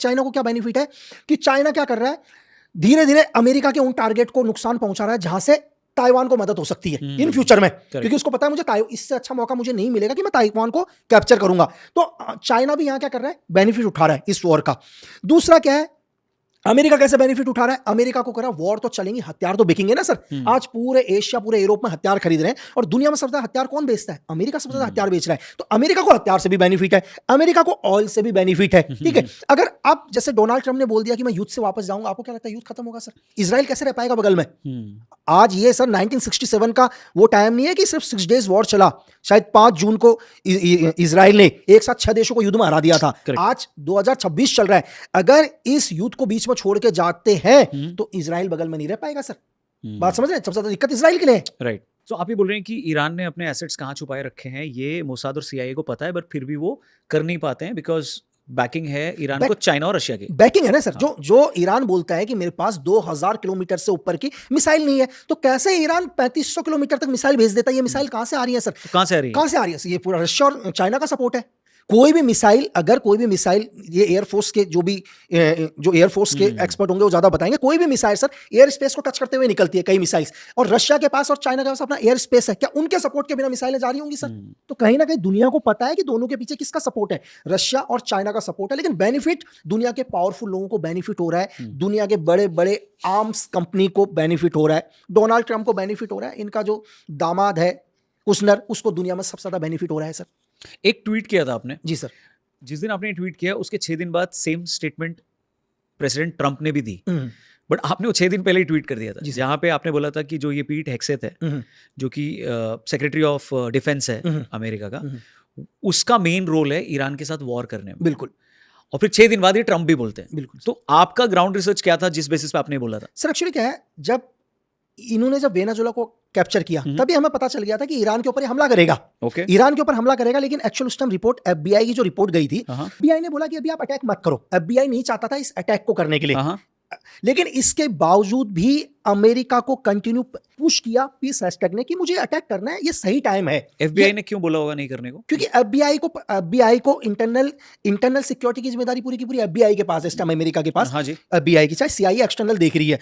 China को क्या benefit है कि चाइना क्या कर रहा है, धीरे धीरे अमेरिका के उन टारगेट को नुकसान पहुंचा रहा है जहां से ताइवान को मदद हो सकती है इन फ्यूचर में, क्योंकि उसको पता है मुझे इससे अच्छा मौका मुझे नहीं मिलेगा कि मैं ताइवान को कैप्चर करूंगा। तो चाइना भी यहां क्या कर रहा है, बेनिफिट उठा रहा है इस वॉर का। दूसरा क्या है, अमेरिका कैसे बेनिफिट उठा रहा है, अमेरिका को करा वॉर तो चलेंगी, हथियार तो बिकेंगे ना सर। आज पूरे एशिया पूरे यूरोप में हथियार खरीद रहे हैं और दुनिया में सबसे ज्यादा हथियार कौन बेचता है, अमेरिका सबसे ज्यादा हथियार बेच रहा है। तो अमेरिका को हथियार से भी बेनिफिट है, अमेरिका को ऑयल से भी बेनिफिट है, ठीक है। अगर आप जैसे डोनाल्ड ट्रंप ने बोल दिया कि मैं युद्ध से वापस जाऊंगा, आपको क्या लगता है युद्ध खत्म होगा सर? इजराइल कैसे रह पाएगा बगल में? आज ये सर 1967 का वो टाइम नहीं है कि सिर्फ 6 डेज वॉर चला, शायद 5 जून को इजराइल ने एक साथ 6 देशों को युद्ध में हरा दिया था। आज 2026 चल रहा है, अगर इस युद्ध को बीच में छोड़ के जाते हैं तो इजराइल बगल में नहीं रह पाएगा सर। बात समझ रहे हैं? सबसे ज्यादा दिक्कत इजराइल के लिए है। राइट। तो आप ये बोल रहे हैं कि ईरान ने अपने एसेट्स कहाँ छुपाए रखे हैं, ये मोसाद और सीआईए को पता है, बट फिर भी वो कर नहीं पाते हैं बिकॉज बैकिंग है ईरान को चाइना और रशिया की बैकिंग है ना सर। जो ईरान बोलता है कि मेरे पास 2000 किलोमीटर से ऊपर की मिसाइल नहीं है, तो कैसे ईरान 3500 किलोमीटर तक मिसाइल भेज देता है? ये मिसाइल कहां से आ रही है सर? तो कहां से आ रही है? कहां से आ रही है? ये पूरा रशिया और चाइना का सपोर्ट है। कोई भी मिसाइल, अगर कोई भी मिसाइल, ये एयरफोर्स के जो एयरफोर्स के एक्सपर्ट होंगे वो ज्यादा बताएंगे, कोई भी मिसाइल सर एयर स्पेस को टच करते हुए निकलती है कई मिसाइल्स, और रशिया के पास और चाइना के पास अपना एयर स्पेस है, क्या उनके सपोर्ट के बिना मिसाइलें जा रही होंगी सर? तो कहीं ना कहीं दुनिया को पता है कि दोनों के पीछे किसका सपोर्ट है, रशिया और चाइना का सपोर्ट है। लेकिन बेनिफिट दुनिया के पावरफुल लोगों को बेनिफिट हो रहा है, दुनिया के बड़े बड़े आर्म्स कंपनी को बेनिफिट हो रहा है, डोनाल्ड ट्रंप को बेनिफिट हो रहा है, इनका जो दामाद है कुशनर, उसको दुनिया में सबसे ज्यादा बेनिफिट हो रहा है सर। एक ट्वीट किया था आपने। जी सर। जिस दिन आपने ट्वीट किया उसके 6 दिन बाद सेम स्टेटमेंट प्रेसिडेंट ट्रंप ने भी दी, बट आपने वो 6 दिन पहले ही ट्वीट कर दिया था, जहां पे आपने बोला था कि जो ये पीट हेग्सेथ है, जो कि सेक्रेटरी ऑफ डिफेंस है अमेरिका का, उसका मेन रोल है ईरान के साथ वॉर करने में। बिल्कुल। और फिर 6 दिन बाद ये ट्रंप भी बोलते हैं। बिल्कुल। तो आपका ग्राउंड रिसर्च क्या था जिस बेसिस पे आपने बोला था? सर एक्चुअली क्या है, जब इन्होंने जब वेनेजुएला को कैप्चर किया तभी हमें पता चल गया था कि ईरान के ऊपर ये हमला करेगा। ईरान के ऊपर हमला करेगा, लेकिन एक्चुअल उस टाइम रिपोर्ट एफबीआई की जो रिपोर्ट गई थी, एफबीआई ने बोला कि अभी आप अटैक मत करो। एफबीआई नहीं चाहता था इस अटैक को करने के लिए, लेकिन इसके बावजूद भी अमेरिका को कंटिन्यू पुश किया पीस हैशटैग ने कि मुझे अटैक करना है, ये सही टाइम है। एफबीआई ने क्यों बोला होगा नहीं करने को? क्योंकि एफबीआई को इंटरनल सिक्योरिटी की जिम्मेदारी पूरी की पूरी एफबीआई के पास है इस टाइम, अमेरिका के पास। एफबीआई की, चाहे सीआईए एक्सटर्नल देख रही है।